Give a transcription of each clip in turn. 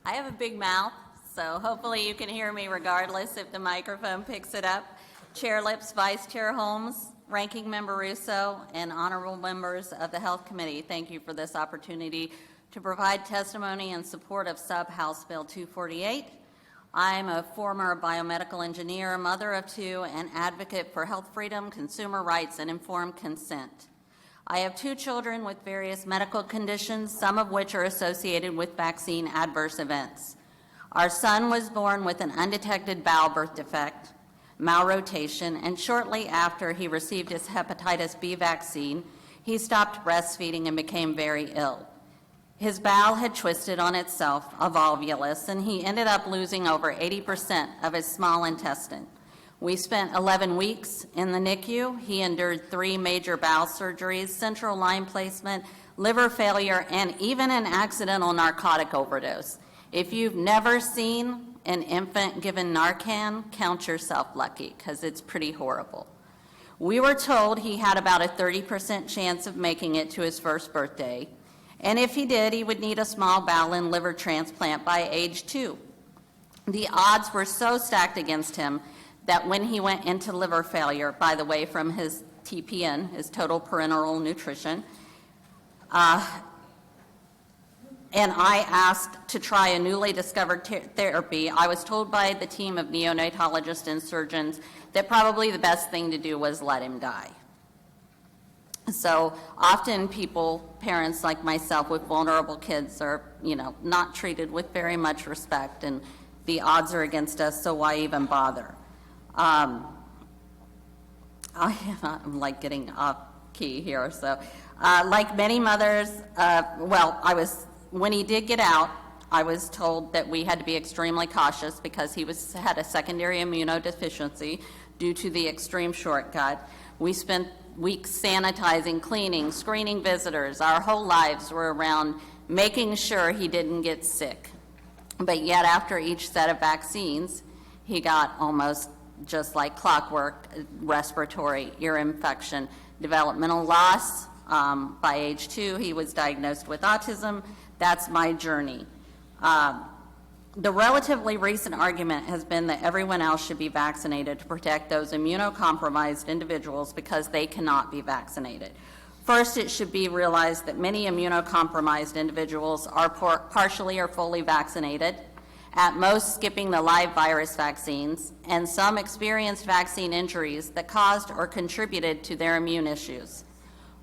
I have a big mouth, so hopefully you can hear me regardless if the microphone picks it up. Chair Lips, Vice Chair Holmes, Ranking Member Russo, and honorable members of the Health Committee, thank you for this opportunity to provide testimony in support of Sub-House Bill 248. I'm a former biomedical engineer, mother of two, and advocate for health freedom, consumer rights, and informed consent. I have two children with various medical conditions, some of which are associated with vaccine adverse events. Our son was born with an undetected bowel birth defect, malrotation, and shortly after he received his hepatitis B vaccine, he stopped breastfeeding and became very ill. His bowel had twisted on itself, a volvulus, and he ended up losing over 80% of his small intestine. We spent 11 weeks in the NICU. He endured 3 major bowel surgeries, central line placement, liver failure, and even an accidental narcotic overdose. If you've never seen an infant given Narcan, count yourself lucky, because it's pretty horrible. We were told he had about a 30% chance of making it to his first birthday, and if he did, he would need a small bowel and liver transplant by age 2. The odds were so stacked against him that when he went into liver failure, by the way, from his TPN, his total parenteral nutrition, and I asked to try a newly discovered therapy, I was told by the team of neonatologists and surgeons that probably the best thing to do was let him die. So often people, parents like myself with vulnerable kids are, not treated with very much respect, and the odds are against us, so why even bother? I'm like getting off key here. So like many mothers, when he did get out, I was told that we had to be extremely cautious because he had a secondary immunodeficiency due to the extreme shortcut. We spent weeks sanitizing, cleaning, screening visitors. Our whole lives were around making sure he didn't get sick. But yet after each set of vaccines, he got almost just like clockwork, respiratory, ear infection, developmental loss. By age 2, he was diagnosed with autism. That's my journey. The relatively recent argument has been that everyone else should be vaccinated to protect those immunocompromised individuals because they cannot be vaccinated. First, it should be realized that many immunocompromised individuals are partially or fully vaccinated, at most skipping the live virus vaccines, and some experienced vaccine injuries that caused or contributed to their immune issues.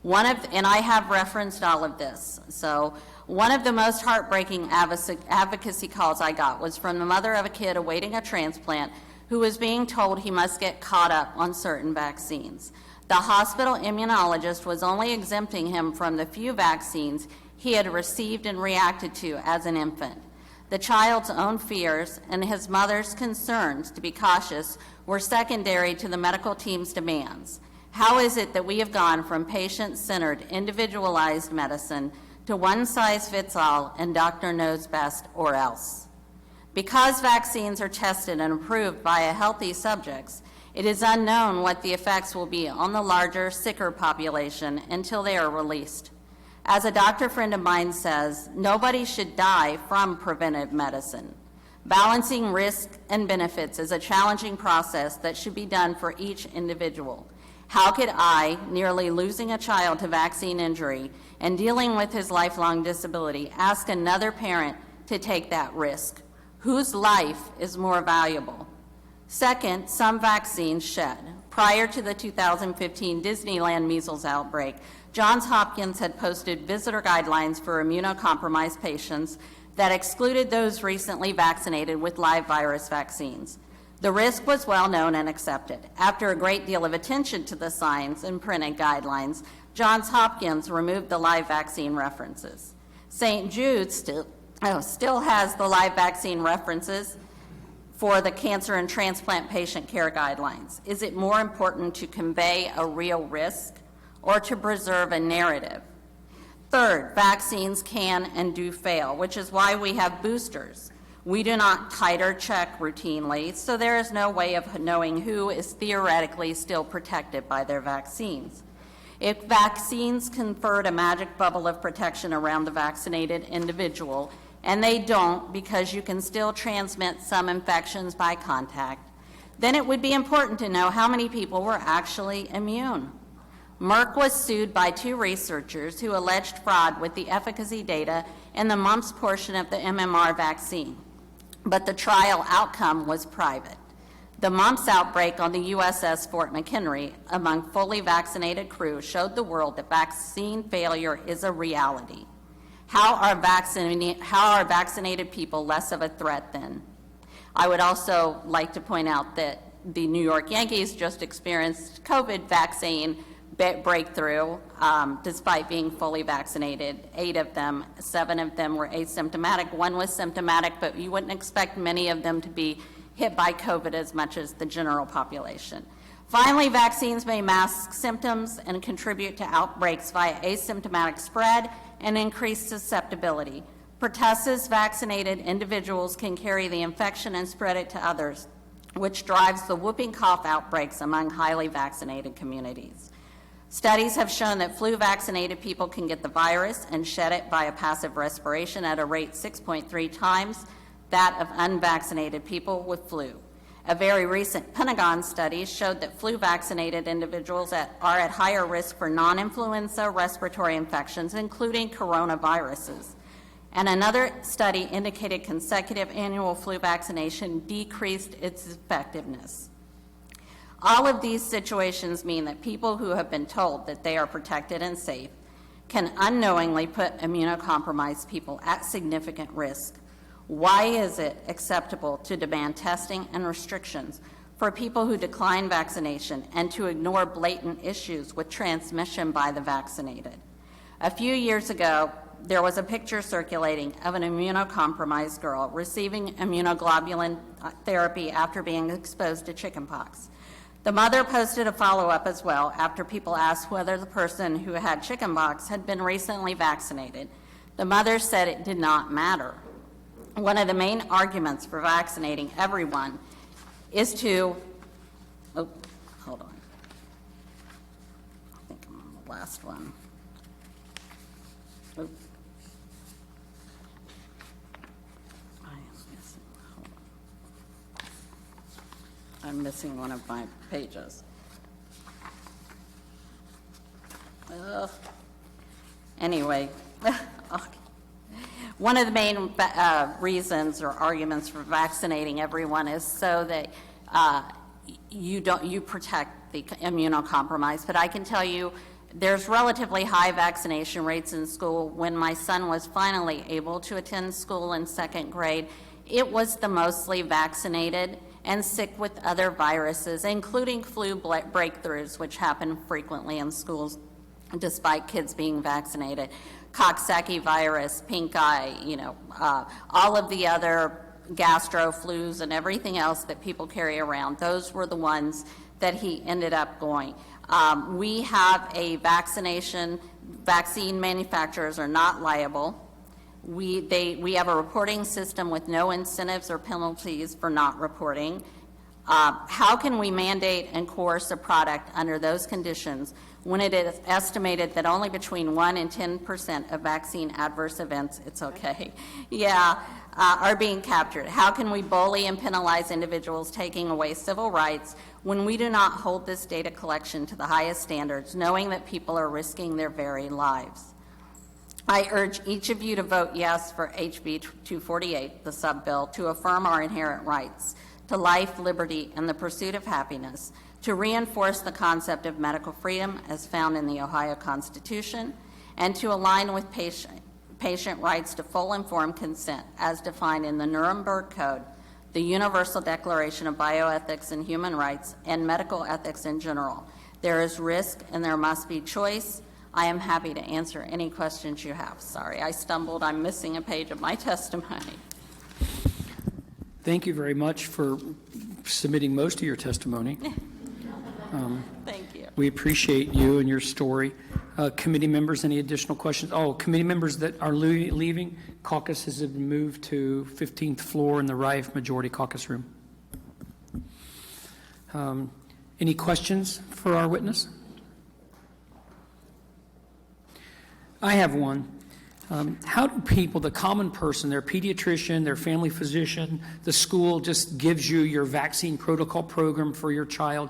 And I have referenced all of this. So one of the most heartbreaking advocacy calls I got was from the mother of a kid awaiting a transplant who was being told he must get caught up on certain vaccines. The hospital immunologist was only exempting him from the few vaccines he had received and reacted to as an infant. The child's own fears and his mother's concerns to be cautious were secondary to the medical team's demands. How is it that we have gone from patient-centered, individualized medicine to one-size-fits-all and doctor knows best or else? Because vaccines are tested and approved by healthy subjects, it is unknown what the effects will be on the larger, sicker population until they are released. As a doctor friend of mine says, nobody should die from preventive medicine. Balancing risk and benefits is a challenging process that should be done for each individual. How could I, nearly losing a child to vaccine injury and dealing with his lifelong disability, ask another parent to take that risk? Whose life is more valuable? Second, some vaccines shed. Prior to the 2015 Disneyland measles outbreak, Johns Hopkins had posted visitor guidelines for immunocompromised patients that excluded those recently vaccinated with live virus vaccines. The risk was well known and accepted. After a great deal of attention to the signs and printed guidelines, Johns Hopkins removed the live vaccine references. St. Jude still has the live vaccine references for the cancer and transplant patient care guidelines. Is it more important to convey a real risk or to preserve a narrative? Third, vaccines can and do fail, which is why we have boosters. We do not titer check routinely, so there is no way of knowing who is theoretically still protected by their vaccines. If vaccines conferred a magic bubble of protection around the vaccinated individual, and they don't because you can still transmit some infections by contact, then it would be important to know how many people were actually immune. Merck was sued by 2 researchers who alleged fraud with the efficacy data in the mumps portion of the MMR vaccine, but the trial outcome was private. The mumps outbreak on the USS Fort McHenry among fully vaccinated crew showed the world that vaccine failure is a reality. How are vaccinated people less of a threat then? I would also like to point out that the New York Yankees just experienced COVID vaccine breakthrough despite being fully vaccinated. 8 of them, 7 of them were asymptomatic. 1 was symptomatic, but you wouldn't expect many of them to be hit by COVID as much as the general population. Finally, vaccines may mask symptoms and contribute to outbreaks via asymptomatic spread and increased susceptibility. Pertussis vaccinated individuals can carry the infection and spread it to others, which drives the whooping cough outbreaks among highly vaccinated communities. Studies have shown that flu-vaccinated people can get the virus and shed it via passive respiration at a rate 6.3 times that of unvaccinated people with flu. A very recent Pentagon study showed that flu-vaccinated individuals are at higher risk for non-influenza respiratory infections, including coronaviruses. And another study indicated consecutive annual flu vaccination decreased its effectiveness. All of these situations mean that people who have been told that they are protected and safe can unknowingly put immunocompromised people at significant risk. Why is it acceptable to demand testing and restrictions for people who decline vaccination and to ignore blatant issues with transmission by the vaccinated? A few years ago, there was a picture circulating of an immunocompromised girl receiving immunoglobulin therapy after being exposed to chickenpox. The mother posted a follow-up as well after people asked whether the person who had chickenpox had been recently vaccinated. The mother said it did not matter. One of the main arguments for vaccinating everyone is to, hold on. I think I'm on the last one. I'm missing one of my pages. Anyway, one of the main reasons or arguments for vaccinating everyone is so that you protect the immunocompromised. But I can tell you, there's relatively high vaccination rates in school. When my son was finally able to attend school in 2nd grade, it was the mostly vaccinated and sick with other viruses, including flu breakthroughs, which happen frequently in schools despite kids being vaccinated. Coxsackie virus, pink eye, all of the other gastro flus and everything else that people carry around. Those were the ones that he ended up going. We have a vaccine manufacturers are not liable. We have a reporting system with no incentives or penalties for not reporting. How can we mandate and coerce a product under those conditions when it is estimated that only between 1 and 10% of vaccine adverse events, are being captured? How can we bully and penalize individuals taking away civil rights when we do not hold this data collection to the highest standards, knowing that people are risking their very lives? I urge each of you to vote yes for HB 248, the sub-bill, to affirm our inherent rights to life, liberty, and the pursuit of happiness, to reinforce the concept of medical freedom as found in the Ohio Constitution, and to align with patient rights to full informed consent as defined in the Nuremberg Code, the Universal Declaration of Bioethics and Human Rights, and medical ethics in general. There is risk and there must be choice. I am happy to answer any questions you have. Sorry, I stumbled. I'm missing a page of my testimony. Thank you very much for submitting most of your testimony. Thank you. We appreciate you and your story. Committee members, any additional questions? Committee members that are leaving, caucuses have been moved to 15th floor in the Rife Majority Caucus Room. Any questions for our witness? I have one. How do people, the common person, their pediatrician, their family physician, the school just gives you your vaccine protocol program for your child?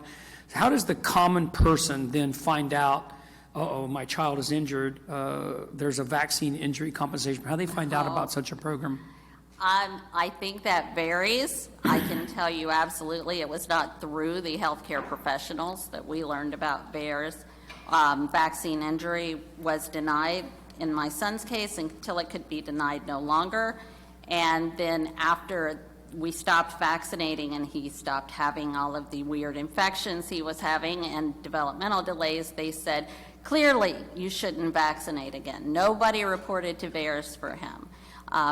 How does the common person then find out, uh-oh, my child is injured, there's a vaccine injury compensation? How do they find out about such a program? I think that varies. I can tell you absolutely it was not through the healthcare professionals that we learned about VAERS. Vaccine injury was denied in my son's case until it could be denied no longer. And then after we stopped vaccinating and he stopped having all of the weird infections he was having and developmental delays, they said, clearly you shouldn't vaccinate again. Nobody reported to VAERS for him.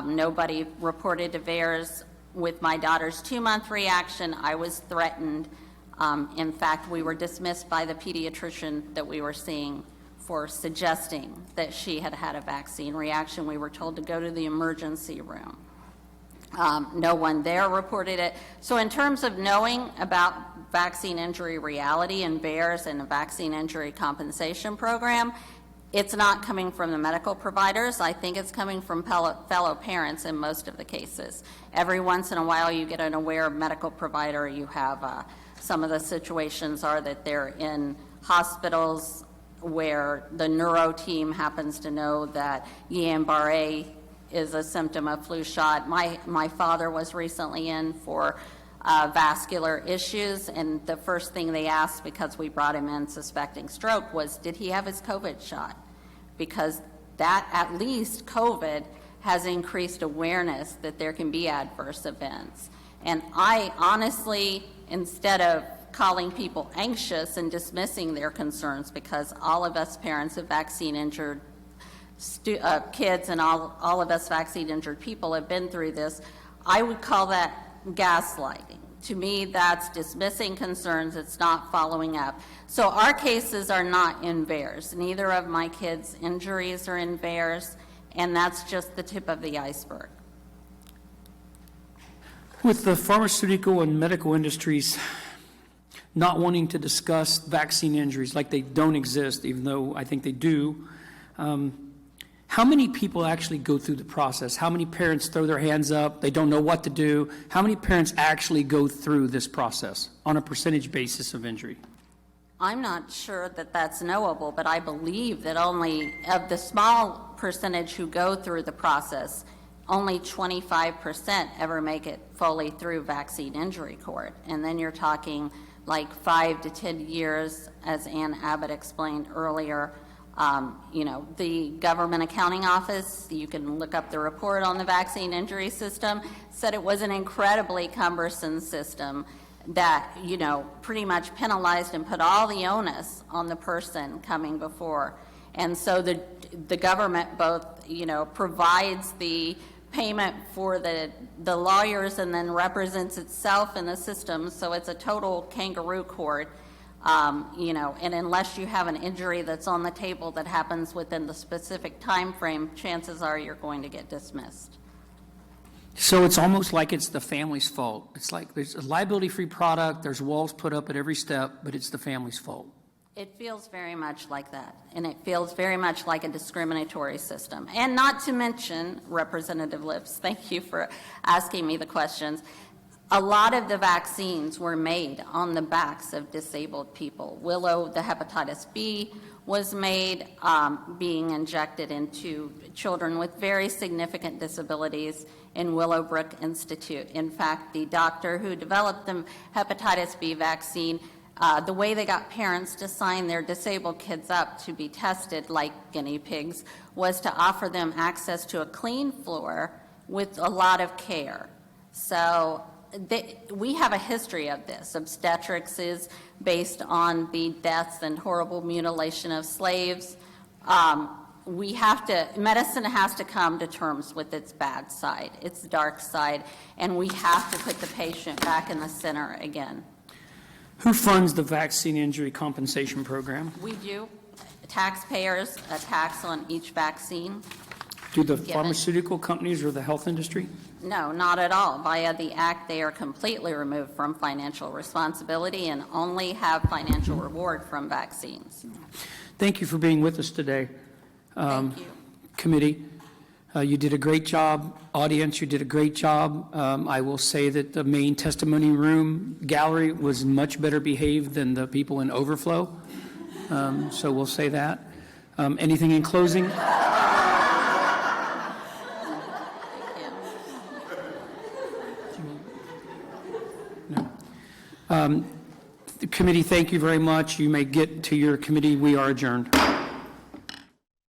Nobody reported to VAERS with my daughter's 2-month reaction. I was threatened. In fact, we were dismissed by the pediatrician that we were seeing for suggesting that she had had a vaccine reaction. We were told to go to the emergency room. No one there reported it. So in terms of knowing about vaccine injury reality and VAERS and a vaccine injury compensation program, it's not coming from the medical providers. I think it's coming from fellow parents in most of the cases. Every once in a while you get an aware medical provider. You have some of the situations are that they're in hospitals where the neuro team happens to know that Guillain-Barré is a symptom of flu shot. My father was recently in for vascular issues, and the first thing they asked, because we brought him in suspecting stroke, was did he have his COVID shot? Because that, at least COVID, has increased awareness that there can be adverse events. And I honestly, instead of calling people anxious and dismissing their concerns, because all of us parents of vaccine injured kids and all of us vaccine injured people have been through this, I would call that gaslighting. To me, that's dismissing concerns. It's not following up. So our cases are not in VAERS. Neither of my kids' injuries are in VAERS, and that's just the tip of the iceberg. With the pharmaceutical and medical industries not wanting to discuss vaccine injuries like they don't exist, even though I think they do, how many people actually go through the process? How many parents throw their hands up? They don't know what to do. How many parents actually go through this process on a percentage basis of injury? I'm not sure that that's knowable, but I believe that only of the small percentage who go through the process, only 25% ever make it fully through vaccine injury court. And then you're talking like 5 to 10 years, as Ann Abbott explained earlier. The Government Accounting Office, you can look up the report on the vaccine injury system, said it was an incredibly cumbersome system that, pretty much penalized and put all the onus on the person coming before. And so the government both, provides the payment for the lawyers and then represents itself in the system, so it's a total kangaroo court. And unless you have an injury that's on the table that happens within the specific time frame, chances are you're going to get dismissed. So it's almost like it's the family's fault. It's like there's a liability-free product, there's walls put up at every step, but it's the family's fault. It feels very much like that, and it feels very much like a discriminatory system. And not to mention, Representative Lips, thank you for asking me the questions. A lot of the vaccines were made on the backs of disabled people. Willow, the hepatitis B, was made being injected into children with very significant disabilities in Willowbrook Institute. In fact, the doctor who developed the hepatitis B vaccine, the way they got parents to sign their disabled kids up to be tested like guinea pigs was to offer them access to a clean floor with a lot of care. So we have a history of this. Obstetrics is based on the deaths and horrible mutilation of slaves. Medicine has to come to terms with its bad side, its dark side, and we have to put the patient back in the center again. Who funds the vaccine injury compensation program? We do. Taxpayers, a tax on each vaccine. Do the pharmaceutical companies or the health industry? No, not at all. Via the Act, they are completely removed from financial responsibility and only have financial reward from vaccines. Thank you for being with us today, Thank you. committee. You did a great job. Audience, you did a great job. I will say that the main testimony room gallery was much better behaved than the people in overflow. So we'll say that. Anything in closing? No. The committee, thank you very much. You may get to your committee. We are adjourned.